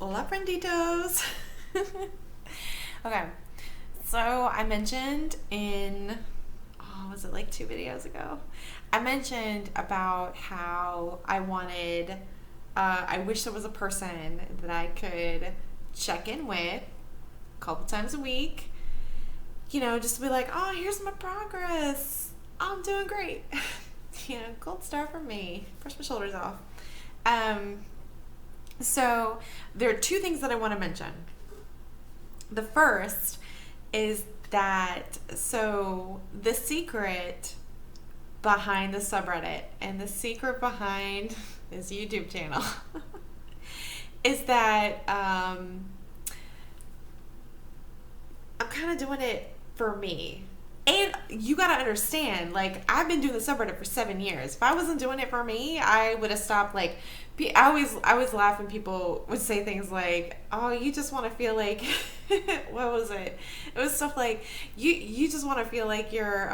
Hola, frienditos. Okay, so I mentioned was it like 2 videos ago? I mentioned about how I wish there was a person that I could check in with a couple times a week, just to be like, oh, here's my progress. I'm doing great. Gold star for me. Brush my shoulders off. Um, so there are two things that I want to mention. The first is that the secret behind the subreddit and the secret behind this YouTube channel is that I'm kind of doing it for me. And you gotta understand, like, I've been doing the subreddit for 7 years. If I wasn't doing it for me, I would have stopped. Like, I always laugh when people would say things like, "Oh, you just want to feel like," what was it? It was stuff like, "You just want to feel like you're,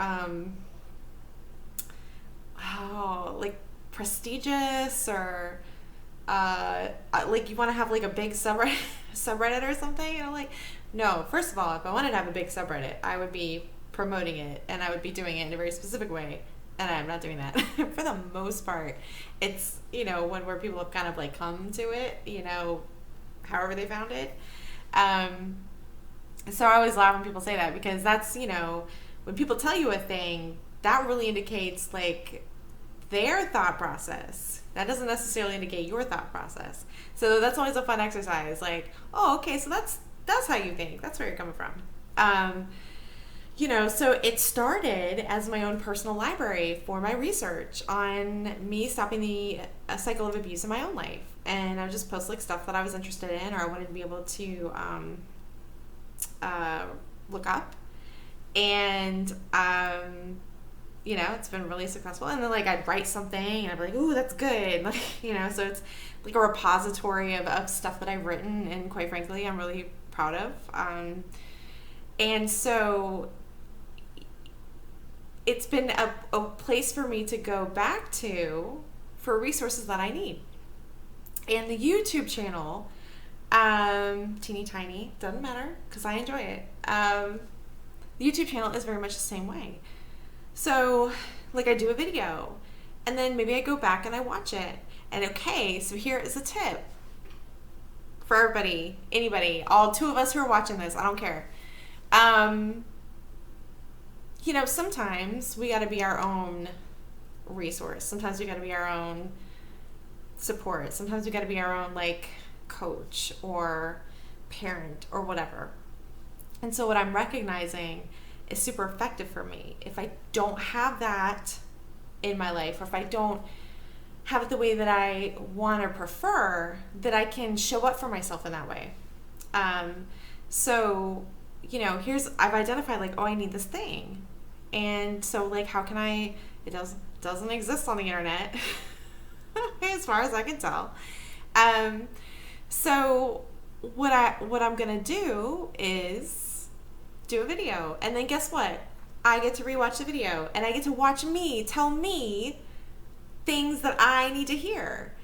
like prestigious or, like you want to have like a big subreddit or something." And I'm like, no. First of all, if I wanted to have a big subreddit, I would be promoting it and I would be doing it in a very specific way, and I'm not doing that. For the most part, it's where people have kind of like come to it, however they found it. So I always laugh when people say that, because that's when people tell you a thing, that really indicates like their thought process. That doesn't necessarily indicate your thought process. So that's always a fun exercise, like, oh, okay, so that's how you think, that's where you're coming from. So it started as my own personal library for my research on me stopping the cycle of abuse in my own life. And I would just post like stuff that I was interested in or I wanted to be able to look up. And, it's been really successful. And then like I'd write something and I'd be like, ooh, that's good. Like, so it's like a repository of stuff that I've written. And quite frankly, I'm really proud of. And so it's been a place for me to go back to for resources that I need. And the YouTube channel, teeny tiny, doesn't matter because I enjoy it. The YouTube channel is very much the same way. So like I do a video and then maybe I go back and I watch it. And okay, so here is a tip for everybody, anybody, all two of us who are watching this, I don't care. Sometimes we got to be our own resource. Sometimes we got to be our own support. Sometimes we got to be our own like coach or parent or whatever. And so what I'm recognizing is super effective for me. If I don't have that in my life, or if I don't have it the way that I want or prefer, that I can show up for myself in that way. I've identified like, oh, I need this thing. And so like, how can it doesn't exist on the internet as far as I can tell. So what I'm going to do is do a video. And then guess what? I get to rewatch the video and I get to watch me tell me things that I need to hear.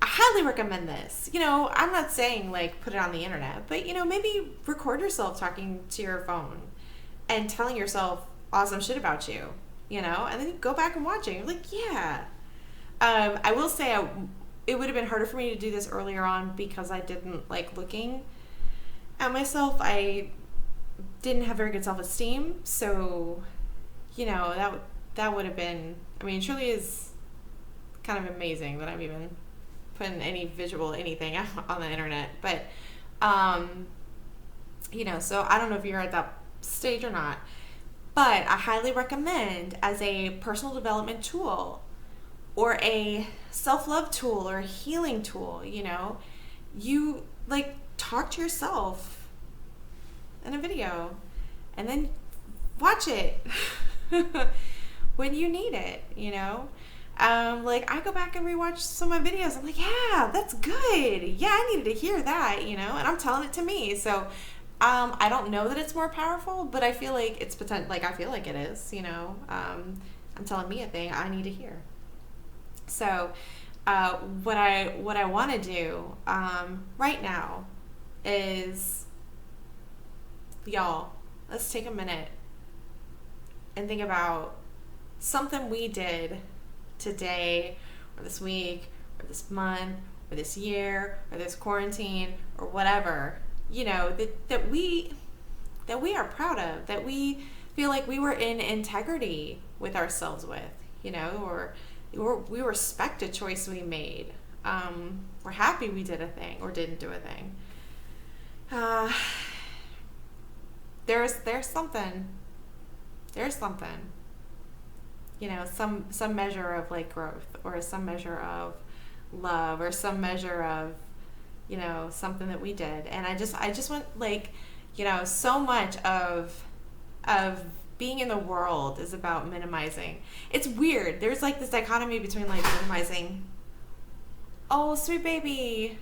I highly recommend this. I'm not saying like put it on the internet, but maybe record yourself talking to your phone and telling yourself awesome shit about you, and then you go back and watch it. You're like, yeah. I will say it would have been harder for me to do this earlier on because I didn't like looking at myself. I didn't have very good self-esteem. So, that would have been, it truly is kind of amazing that I'm even putting any visual anything out on the internet. But, so I don't know if you're at that stage or not, but I highly recommend as a personal development tool or a self-love tool or a healing tool, you like talk to yourself in a video and then watch it when you need it, like I go back and rewatch some of my videos. I'm like, yeah, that's good. Yeah, I needed to hear that, and I'm telling it to me. So I don't know that it's more powerful, but I feel like it's I feel like it is, I'm telling me a thing I need to hear. So what I want to do right now is, y'all, let's take a minute and think about something we did today or this week or this month or this year or this quarantine or whatever, that we are proud of, that we feel like we were in integrity with ourselves with, or we respect a choice we made. We're happy we did a thing or didn't do a thing. There's something. There's something. Some measure of like growth or some measure of love or some measure of, something that we did. And I just want, like, so much of being in the world is about minimizing. It's weird. There's like this dichotomy between like minimizing, oh, sweet baby,